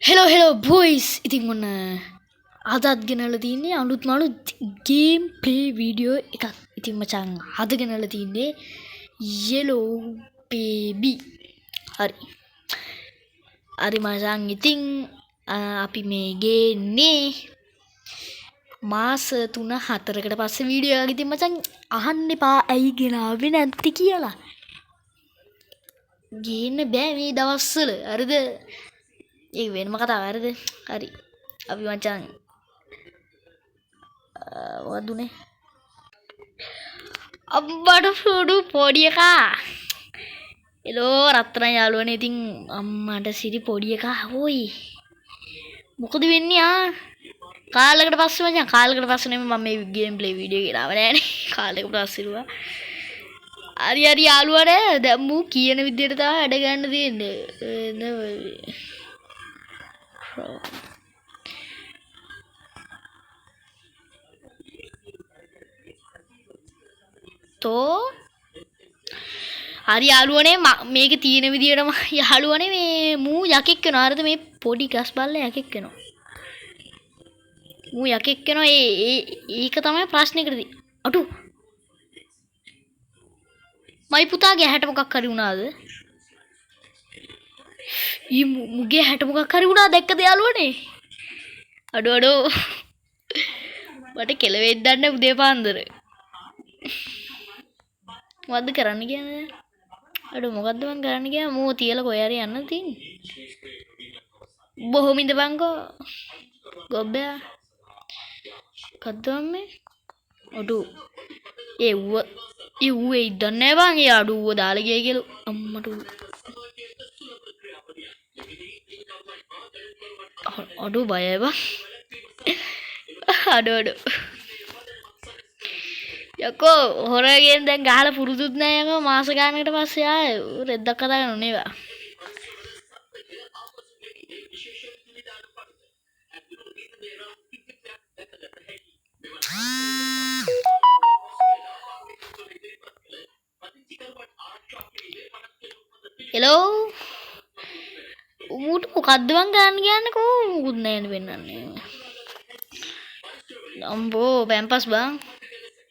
Hello boys. ඉතින් ඔන්න අදත් ගෙනල්ලා තින්නේ අලුත් මලුත් ගේම් ප්ලේ වීඩියෝ එකක්. ඉතින් මචං අද ගෙනල්ලා තින්නේ yellow baby. හරි. හරි මචං ඉතින් අපි මේ ගේන්නේ මාස 3-4කට පස්සේ වීඩියෝ එකක්. ඉතින් මචං අහන්න එපා ඇයි ගෙනාවේ නැත්තේ කියලා. ගේන්න බෑ මේ දවස්වල. හරිද? ඒක වෙනම කතාවක්. හරිද? හරි. අපි මචං මොකක්ද උනේ? අම්බඩ සුඩු පොඩි එකා. එලෝ රත්තරන් යාළුවනේ. ඉතින් අම්මට සිරි පොඩි එකා. හොයි. මොකද වෙන්නේ කාලයකට පස්සේ මචං කාලයකට පස්සේ නෙමෙයි මම මේ ගේම් ප්ලේ වීඩියෝ ගෙනාව නෑනේ. කාලයකට පස්සේ ඉරුවා. හරි යාළුවනේ දැන් මූ කියන විදියට තමයි වැඩ ගන්න තියෙන්නේ. තෝ හරි යාළුවනේ මේකේ තියෙන විදියටම යාළුවනේ මේ මූ යකෙක් වෙනවා. හරිද? මේ පොඩි ගස් බල්ලා යකෙක් වෙනවා. මූ යකෙක් වෙනවා. ඒක තමයි ප්‍රශ්නේ කරදී. අටු මයි පුතාගේ හැට මොකක් හරි වුණාද? මුගේ හැට මොකක් හරි වුණා දැක්කද යාළුවනේ? අඩෝ මට කෙලවෙද්ද ගන්න උදේ පාන්දර. මොකද්ද කරන්න කියන්නේ? අඩෝ මොකද්ද මං කරන්න කියන්නේ? මෝ තියලා කොහේ හරි යන්න තියෙන්නේ. බොහොම ඉඳපන්කෝ. ගොබ්බයා. කද්දම්මේ. අඩෝ ඌ ඉදන්නේ බං. ඒ අඩුව දාලා ගියයි කියලා අම්මට අඩෝ බයයි බං. අඩෝ යකෝ හොරගෙන් දැන් ගහලා පුරුදුත් නෑ යකෝ. මාස ගානකට පස්සේ ආයේ රෙද්දක් කතාගෙන උනේවා. හෙලෝ ඌට මොකද්ද මං ගන්න කියන්නේ කෝ මුකුත් නෑනේ වෙන්නන්නේ. අම්බෝ පැම්පස් බං.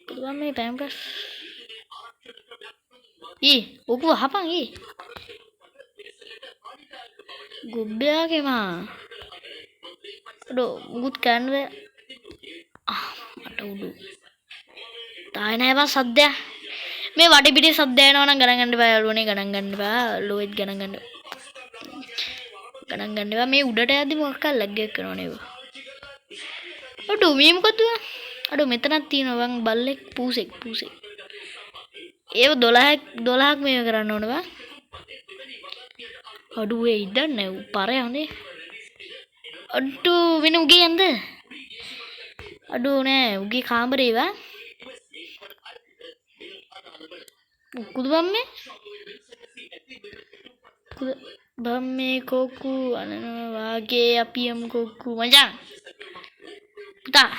කොහොම මේ පැම්පස් ඔක වහපන් ගොබ්බයාගේ මා අඩෝ මුකුත් කරන්න බෑ. මට උඩු තායි නෑ බං සද්දයක්. මේ වටි පිටේ සද්ද එනවා නම් ගණන් ගන්න බෑ යාළුවනේ. ගණන් ගන්න බෑ ලෝයිත් ගණන් ගන්න බෑ. මේ උඩට යද්දි මොකක් හරි ලැග් එකක් කරනවා නේද? අඩෝ මේ මොකද්ද? අඩෝ මෙතනක් තියෙනවා බං බල්ලෙක් පූසෙක්. ඒව 12ක් මේව කරන්න ඕන බං. අඩෝ ඒ ඉදන්නේ පරයන්නේ. අඩෝ වෙන උගේ යන්ද? අඩෝ නෑ උගේ කාමරේ වා. කුදු බම්මේ කොක්කු අනනවා වාගේ අපියම් කොක්කු මචං පුතා.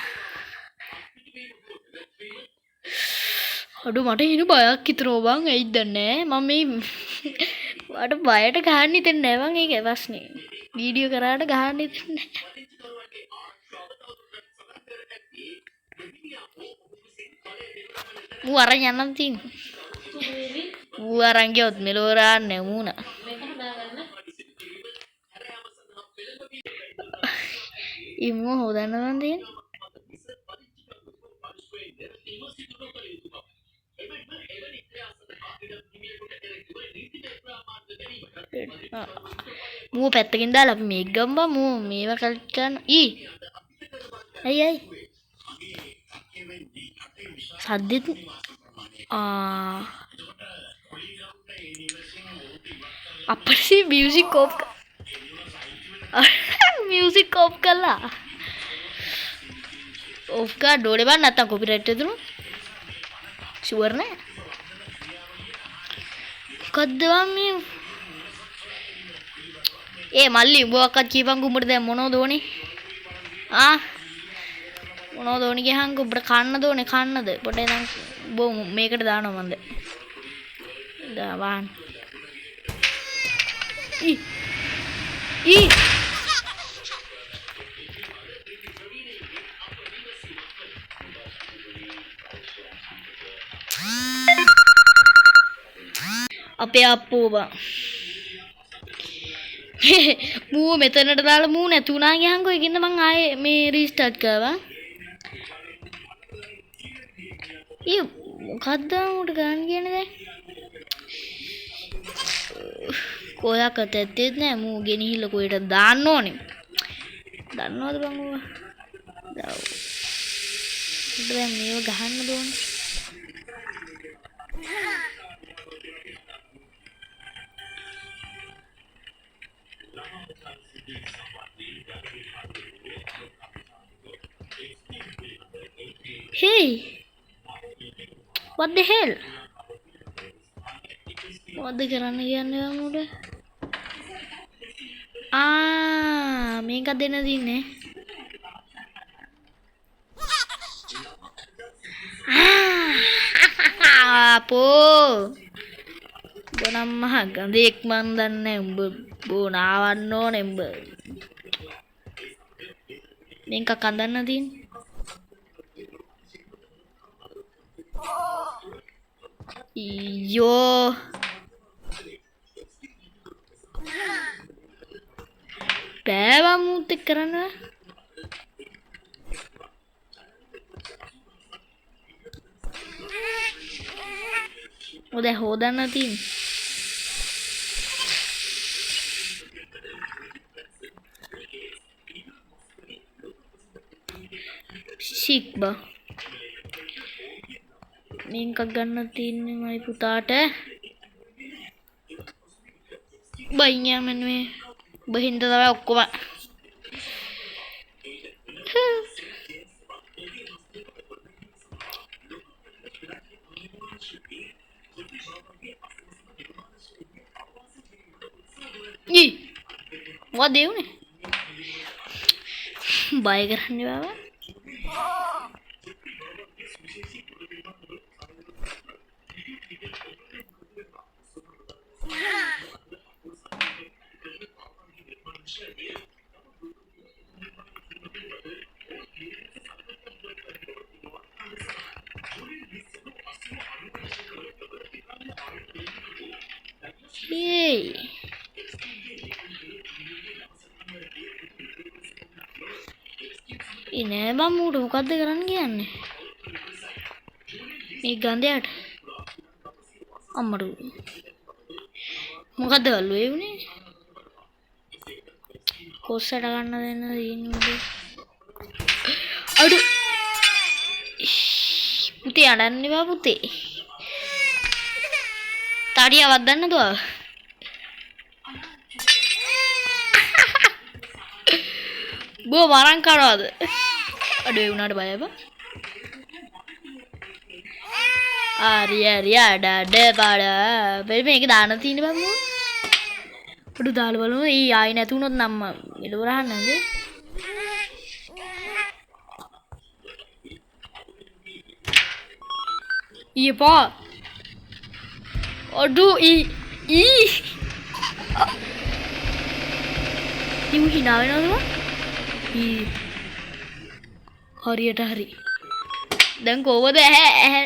අඩෝ මට හිනු බයක් හිතෙනවා බං. ඇයිද දන්නේ මම මේ මට බයට ගහන්න හිතෙන්නේ නෑ බං. ඒක ප්‍රශ්නේ. වීඩියෝ කරාට ගහන්න හිතෙන්නේ නෑ. ඌ අරන් යන්නම් තියෙන්නේ. ඌ අරන් ගියොත් මෙලෝ රාන්නේ මූණ. ඉමු හොදන්න නම් තියෙන්නේ. මූ පැත්තකින් දාලා අපි මේක ගම්බා. මූ මේවා කල්ට් කරන අයි සද්දෙත් අපිට මියුසික් ඔෆ් කළා. ඔෆ් කරලා ඩෝලේ බන්න නැත්තම් කොපිරයිට් එදුණු ෂුවර් නෑ. මොකද්ද මේ මල්ලි උඹවත් කීපන් උඹට දැන් මොනවද ඕනේ? මොනවද ඕනේ ගහංග උඹට කන්නද ඕනේ? කන්නද පොඩේ නම් බෝ මේකට දානවා මන්ද. දාවන් අපේ අප්පෝ බං මූ මෙතනට දාලා මූ නැතුණා ගියහන්කෝ ඒකින්ද මං ආයේ මේ රීස්ටාර්ට් කරවා ඊ මොකද්ද උට ගන්න කියන්නේ දැන් කොයක් අතැත්තේත් නෑ මූ ගෙනිහිල්ලා කොහෙට දාන්න ඕනේ දන්නවද බං ඔයා දැන් මේව ගහන්න ඕනේ Hey, what the hell? මොකද්ද කරන්න කියන්නේ මම මේක දෙන්න දින්නේ අපෝ බොනම් මහ ගඳෙක් මන් දන්නේ උඹ බෝනාවන්න ඕනේ උඹ මේක කඳන්න දින්නේ Yo. Bäva muut කරන්න. ඔය දැන් හොදන්න තියෙන්නේ. සික්බා මේක ගන්න තියෙන්නේ මයි පුතාට බයින්යා මන්නේ බහින්ද තමයි ඔක්කොම ඊ මොකද උනේ බය කරන්නේ බාබා Yay! ඉනේ බම් මූට මොකද්ද කරන්න කියන්නේ මේ ගන්ධයට අම්මඩු මොකද්ද ගල්ලුවේ උනේ කොස්සට ගන්න දෙන්න දින්නේ අඩු පුතේ අඬන්නේ බා පුතේ තඩිය වදන්න දුව බෝ වරන් කරවද අඩේ වුණාට බය බා ආරියා ඩඩ බඩ මේක දාන්න තියෙන බං මෝ අඩු දාලා බලමු ඊ ආයි නැතුනොත් නම් මෙලව රහන්නද ඊපා අඩු ඊ ඉමු hina වෙනවද ඊ හරියට හරි දැන් කොහොමද ඇහැ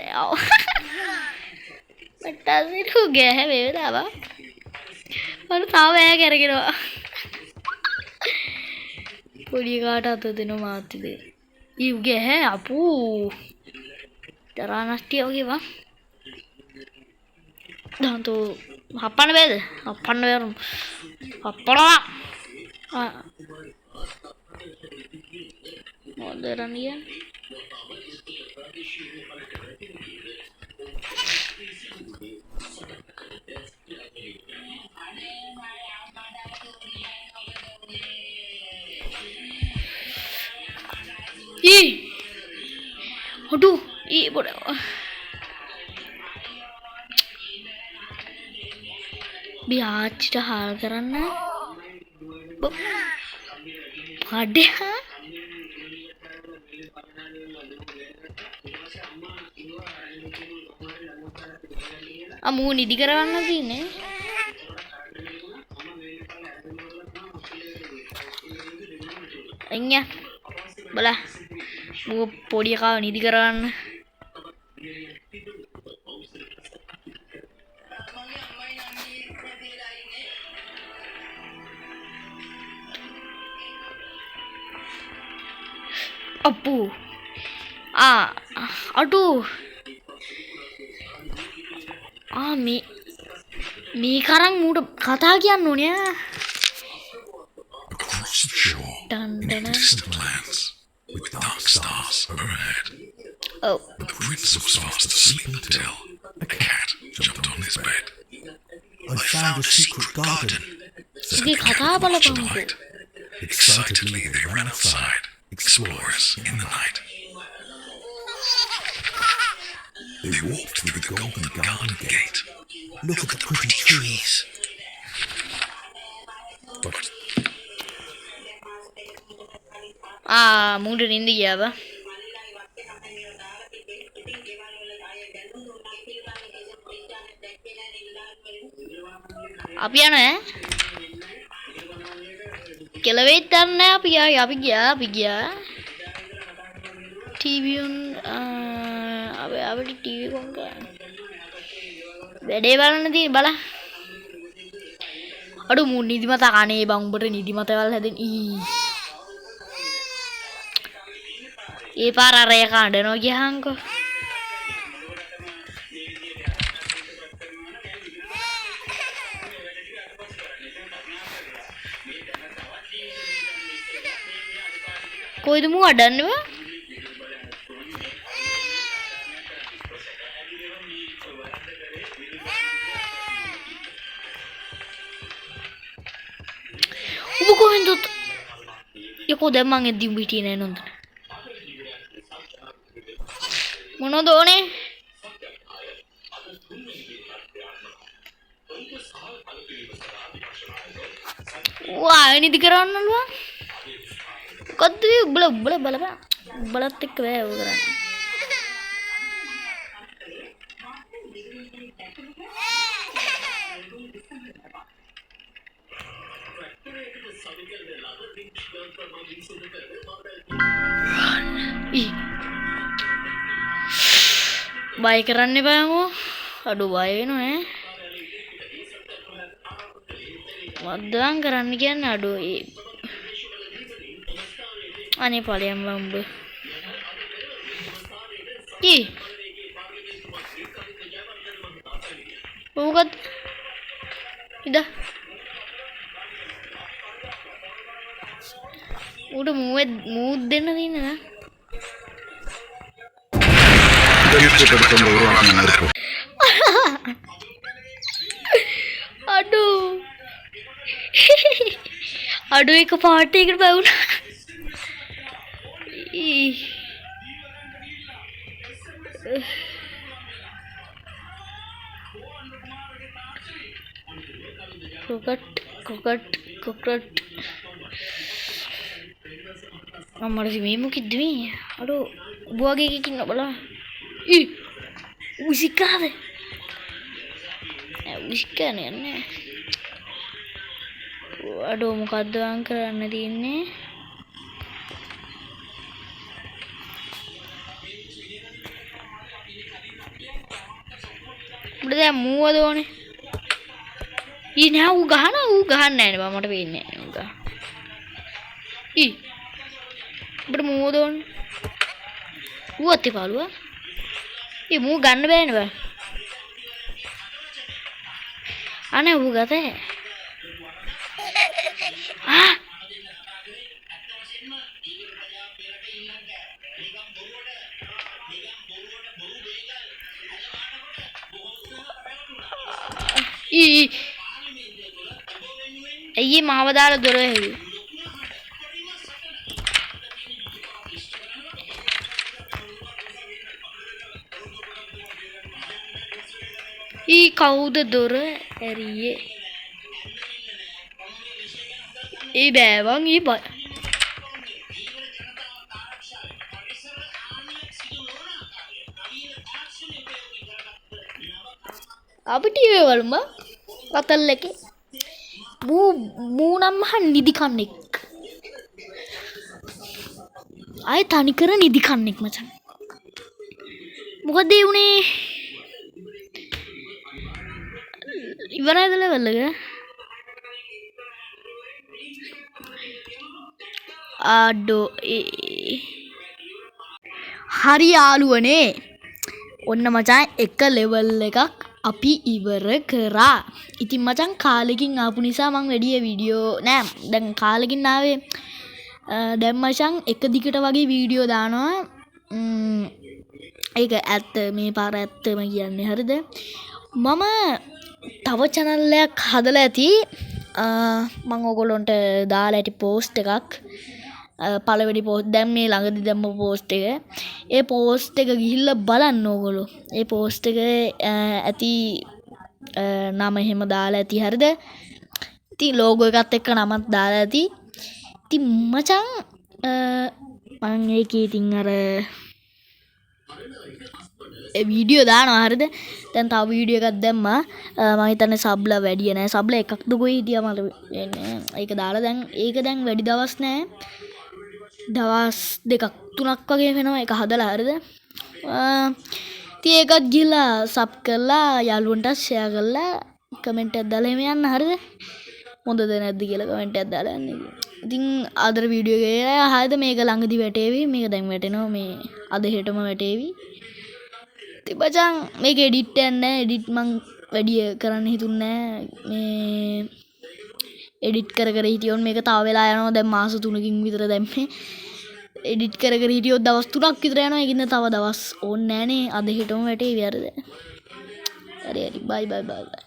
මට අසිරු ගෑ වේදාවා මම තාම ඇහැ කරගෙනවා පොඩි කාට අත දෙනවා මාත්‍තිද ඊ උගේ ඇහැ අපෝ තරහා නැස්ටි වගේ වා දැන් තෝ හපන්න බෑද හපන්න බෑරු හපනවා මොකද රණිය aduh bodoh biar hal karena ada amu ini di karena sini Anya belah mau podi kau ini di karena Appu අඩු මේ කරන් මූට කතා කියන්න ඕනේ Across the shore, in distant lands, with dark stars overhead. Oh. The prince was fast asleep until a cat jumped on his bed. I found a secret garden, said the cat much delight. Excitedly they ran outside, explorers in the night. They walked through the golden garden gate. Look at the pretty trees. But මූට නින්ද ගියාව අපි යන කෙලවෙත් දන්න අපි ගියා TV on අපිට TV on කරන්න වැඩේ බලන්න තියෙන බල අඩු මූ නිදිමත අනේ බං උඹට නිදිමතවල් හැදෙන ඒ පාර අර එක අඬනවා ගියහන්කෝ කොයිද මූ අඬන්නේ උඹ කොහෙන්ද යකෝ දැන් මං එද්දි උඹ හිටියේ නෑ නෝන්ද මොනවද ඕනේ නිදි කරන්නලුවා මොකද්ද උඹලා බලපන් උඹලත් එක්ක බෑ ඔය කරන්න බය කරන්න එපා යමෝ අඩු බය වෙනවා මද්දන් කරන්න කියන්නේ අඩු අනේ ඵලයන් වම්බ මොකද ඉද උඩ මූත් දෙන්න තියෙන නෑ අඩු එක පාටයකට බැවුණා කොකට් අම්මට මේ මොකද්ද මේ අඩෝ බුවගේ එකකින් බලන්න උසිකාද උසිකානේ නෑ අඩෝ මොකද්ද වං කරන්න තියෙන්නේ උඹට දැන් මූවද ඕනේ නෑ ඌ ගහන්නේ නෑනේ බා මට පේන්නේ නෑ ඌ ගහ උඹට මූවද ඕනේ ඌ අතේ පාළුවා මූ ගන්න බෑනේ බා අනේ ඌ ගතේ ඇයි මාව දාලා දොර ඇහුවේ කවුද දොර ඇරියේ බෑවන් බය අපිට වලම කතල් එකේ මූනම් මහන් නිදි කන්නෙක් ආයේ තනිකර නිදි කන්නෙක් මචං මොකද ඒ උනේ ඉවරයිද ලෙවල් එක අඩෝ හරි යාළුවනේ. ඔන්න මචං එක ලෙවල් එකක් අපි ඉවර කරා. ඉතින් මචං කාලෙකින් ආපු නිසා මං වැඩි වීඩියෝ නෑ දැන් කාලෙකින් ආවේ. දැන් මචං එක දිගට වගේ වීඩියෝ දානවා. ඒක ඇත්ත මේ පාර ඇත්තම කියන්නේ හරිද? මම තව channel එකක් හදලා ඇති. මම ඕගොල්ලන්ට දාලා ඇති පෝස්ට් එකක්. පළවෙනි පෝස්ට් දැන් මේ ළඟදි දැම්ම පෝස්ට් එක. ඒ පෝස්ට් එක ගිහිල්ලා බලන්න ඕගොල්ලෝ. ඒ පෝස්ට් එක ඇති නම එහෙම දාලා ඇති හරිද? ඉතින් ලෝගෝ එකත් එක්ක නමත් දාලා ඇති. ඉතින් මචං මම ඒකේ ඉතින් අර වීඩියෝ දානවා හරිද? දැන් තව වීඩියෝ එකක් දැම්මා. මම හිතන්නේ සබ්ලා වැඩි නෑ. සබ්ලා එකක්ද කොයි හිටියා මට වෙන්නේ. ඒක දාලා දැන් ඒක දැන් වැඩි දවස් නෑ. දවස් 2ක් 3ක් වගේ වෙනවා ඒක හදලා හරිද? ඉතින් ඒකත් ගිහලා සබ් කරලා යාළුවන්ට ෂෙයා කරලා කමෙන්ට් එකක් දාලා එහෙම යන්න හරිද? හොඳද නැද්ද කියලා කමෙන්ට් එකක් දාලා යන්න. ඉතින් ආදර වීඩියෝ එකේ හරිද මේක ළඟදි වැටේවි. මේක දැන් වැටෙනවා මේ අද හෙටම වැටේවි. ඉතින් මචං මේක එඩිට් යන්නේ එඩිට් මං වැඩි කරන්න හිතුන්නේ මේ එඩිට් කර කර හිටියොත් මේක තව වෙලා යනවා දැන් මාස 3කින් විතර දැම්මේ එඩිට් කර කර හිටියොත් දවස් 3ක් විතර යනවා ඒකින්ද තව දවස් ඕනේ නැහනේ අද හෙටම වැටේවි හරිද හරි හරි බයි බයි බයි